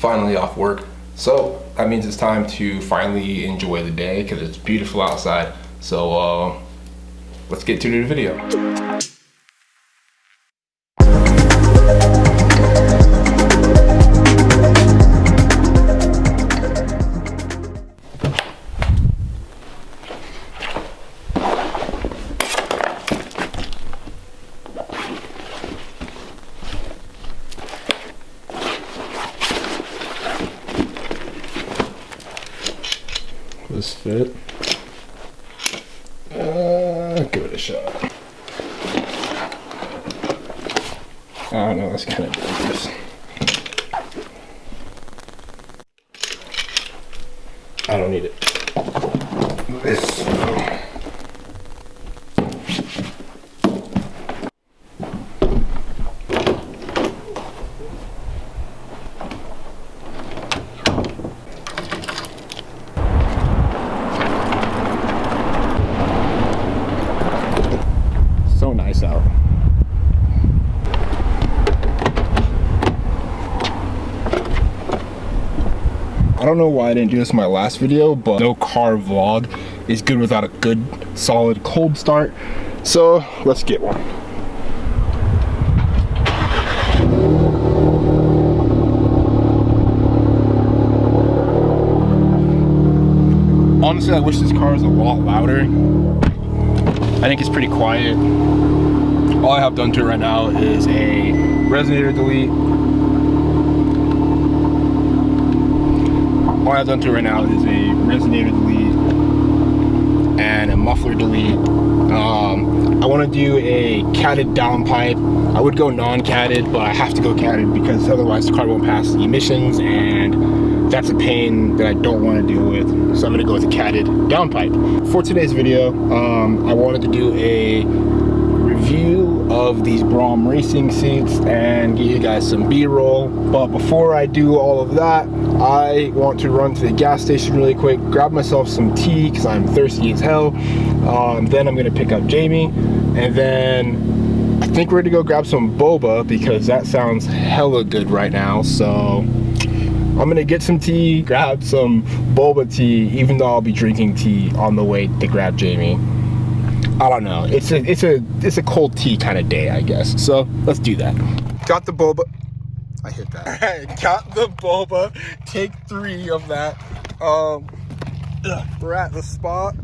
finally off work. So that means it's time to finally enjoy the day because it's beautiful outside. So let's get to the video. This fit. Give it a shot. I don't know, that's kind of dangerous. I don't need it. This. So nice out. I don't know why I didn't do this in my last video, but no car vlog is good without a good, solid cold start. So let's get one. Honestly, I wish this car was a lot louder. I think it's pretty quiet. All I have done to it right now is a resonator delete. All I've done to it right now is a resonator delete and a muffler delete. I want to do a catted downpipe. I would go non-catted, but I have to go catted because otherwise the car won't pass the emissions, and that's a pain that I don't want to deal with. So I'm going to go with a catted downpipe. For today's video, I wanted to do a review of these Brom racing seats and give you guys some B-roll. But before I do all of that, I want to run to the gas station really quick, grab myself some tea because I'm thirsty as hell. Then I'm gonna pick up Jamie, and then I think we're gonna go grab some boba because that sounds hella good right now. So I'm gonna get some tea, grab some boba tea, even though I'll be drinking tea on the way to grab Jamie. I don't know. It's a cold tea kind of day, I guess. So let's do that. Got the boba. I hit that. Got the boba. Take 3 of that. We're at the spot.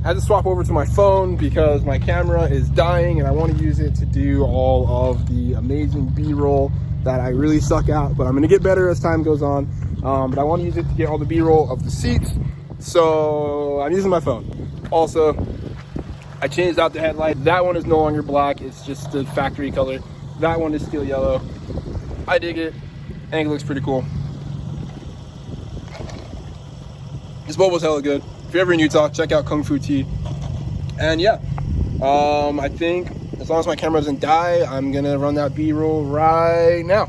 I had to swap over to my phone because my camera is dying and I want to use it to do all of the amazing B-roll that I really suck at, but I'm gonna get better as time goes on. But I want to use it to get all the B-roll of the seats. So I'm using my phone. Also, I changed out the headlight. That one is no longer black, it's just the factory color. That one is steel yellow. I dig it. I think it looks pretty cool. This boba's hella good. If you're ever in Utah, check out Kung Fu Tea. And yeah, I think as long as my camera doesn't die, I'm gonna run that B-roll right now.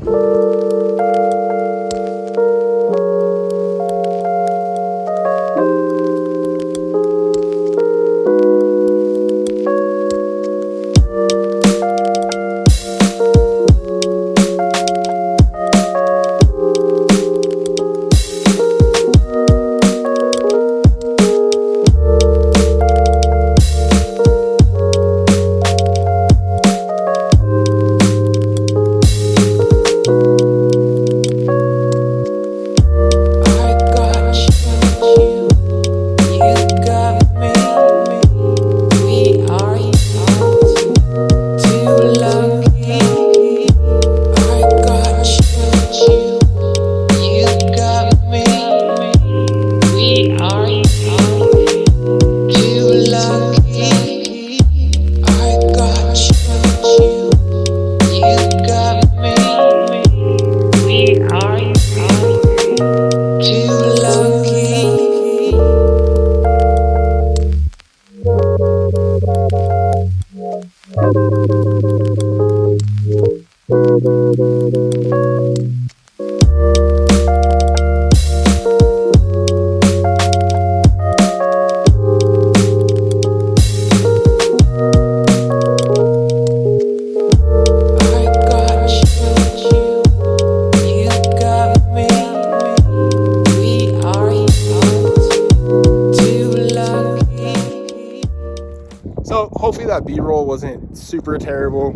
hopefully that B-roll wasn't super terrible.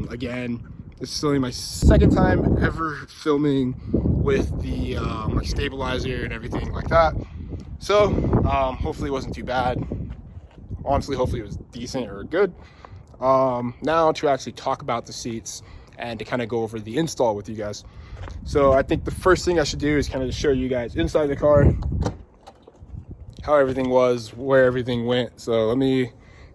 Again, this is only my second time ever filming with the like stabilizer and everything like that. So hopefully it wasn't too bad. Honestly, hopefully it was decent or good. Now to actually talk about the seats and to kind of go over the install with you guys. So I think the first thing I should do is kind of show you guys inside the car how everything was, where everything went. So let me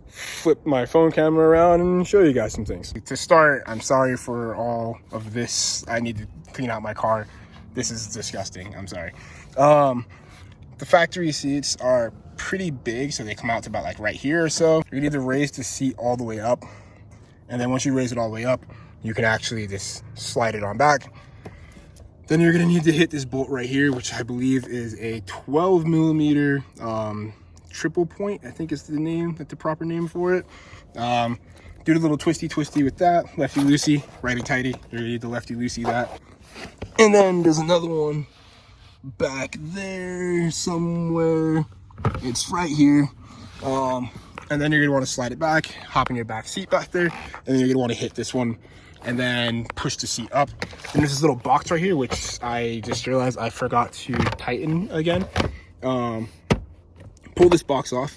flip my phone camera around and show you guys some things. To start, I'm sorry for all of this. I need to clean out my car. This is disgusting. I'm sorry. The factory seats are pretty big, so they come out to about like right here or so. You need to raise the seat all the way up, and then once you raise it all the way up, you can actually just slide it on back. Then you're gonna need to hit this bolt right here, which I believe is a 12 millimeter triple point, I think is the name, the proper name for it. Do the little twisty with that, lefty loosey, righty tighty. You're gonna need the lefty loosey that. And then there's another one back there somewhere. It's right here. And then you're gonna want to slide it back, hop in your back seat back there, and then you're gonna want to hit this one and then push the seat up. And there's this little box right here, which I just realized I forgot to tighten again. Pull this box off,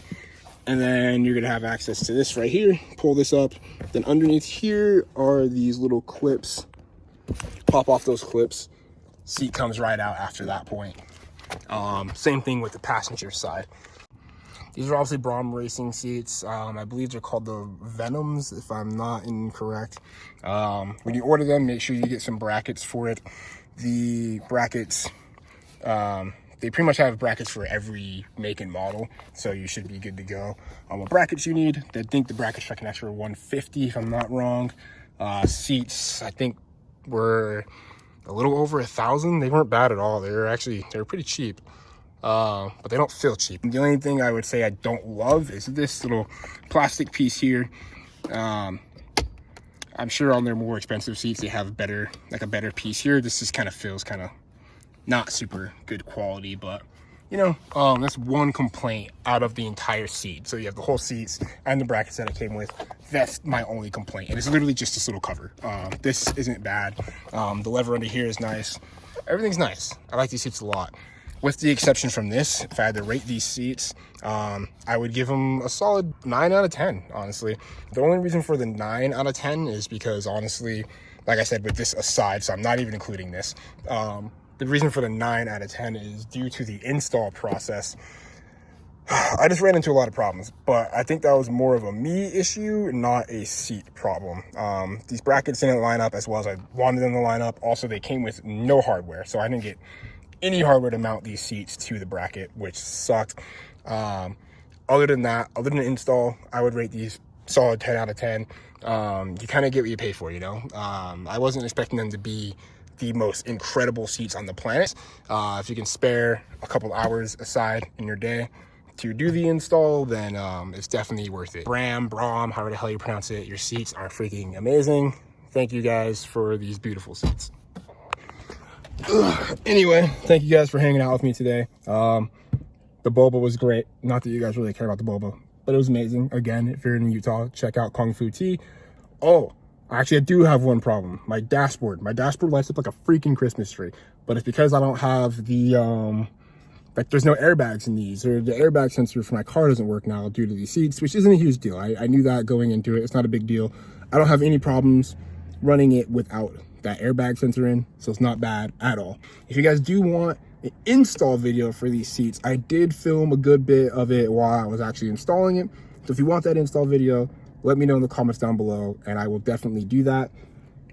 and then you're gonna have access to this right here. Pull this up. Then underneath here are these little clips. Pop off those clips. Seat comes right out after that point. Same thing with the passenger side. These are obviously Brom Racing seats. I believe they're called the Venoms, if I'm not incorrect. When you order them, make sure you get some brackets for it. The brackets, they pretty much have brackets for every make and model, so you should be good to go. What brackets you need, I think the brackets are an extra $150 if I'm not wrong. Seats, I think, were a little over $1,000. They weren't bad at all. They were pretty cheap. But they don't feel cheap. The only thing I would say I don't love is this little plastic piece here. I'm sure on their more expensive seats they have a better piece here. This just kind of feels kind of not super good quality, but you know, that's one complaint out of the entire seat. So you have the whole seats and the brackets that it came with. That's my only complaint, and it's literally just this little cover. This isn't bad. The lever under here is nice. Everything's nice. I like these seats a lot. With the exception from this, if I had to rate these seats, I would give them a solid 9 out of 10, honestly. The only reason for the 9 out of 10 is because, honestly, like I said, with this aside, so I'm not even including this, the reason for the 9 out of 10 is due to the install process. I just ran into a lot of problems, but I think that was more of a me issue, not a seat problem. These brackets didn't line up as well as I wanted them to line up. Also, they came with no hardware, so I didn't get any hardware to mount these seats to the bracket, which sucked. Other than that, other than the install, I would rate these solid 10 out of 10. You kind of get what you pay for, you know. I wasn't expecting them to be the most incredible seats on the planet. If you can spare a couple hours aside in your day to do the install, then it's definitely worth it. Brom, however the hell you pronounce it, your seats are freaking amazing. Thank you guys for these beautiful seats. Anyway, thank you guys for hanging out with me today. The boba was great. Not that you guys really care about the boba, but it was amazing. Again, if you're in Utah, check out Kung Fu Tea. Oh, actually, I do have one problem. My dashboard lights up like a freaking Christmas tree, but it's because I don't have the like there's no airbags in these, or the airbag sensor for my car doesn't work now due to these seats, which isn't a huge deal. I knew that going into it. It's not a big deal. I don't have any problems running it without that airbag sensor in, so it's not bad at all. If you guys do want an install video for these seats, I did film a good bit of it while I was actually installing it. So if you want that install video, let me know in the comments down below, and I will definitely do that.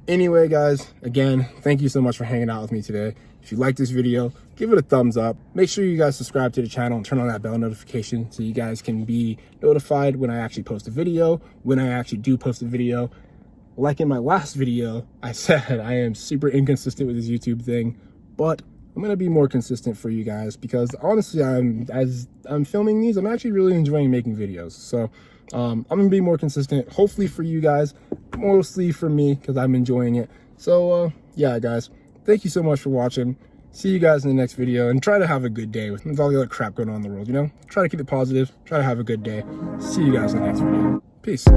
Anyway, guys, again, thank you so much for hanging out with me today. If you like this video, give it a thumbs up. Make sure you guys subscribe to the channel and turn on that bell notification so you guys can be notified when I actually post a video, when I actually do post a video. Like in my last video, I said I am super inconsistent with this YouTube thing, but I'm gonna be more consistent for you guys because honestly, as I'm filming these, I'm actually really enjoying making videos. So I'm gonna be more consistent, hopefully for you guys, mostly for me because I'm enjoying it. So yeah, guys, thank you so much for watching. See you guys in the next video, and try to have a good day with all the other crap going on in the world, you know? Try to keep it positive, try to have a good day. See you guys in the next video. Peace.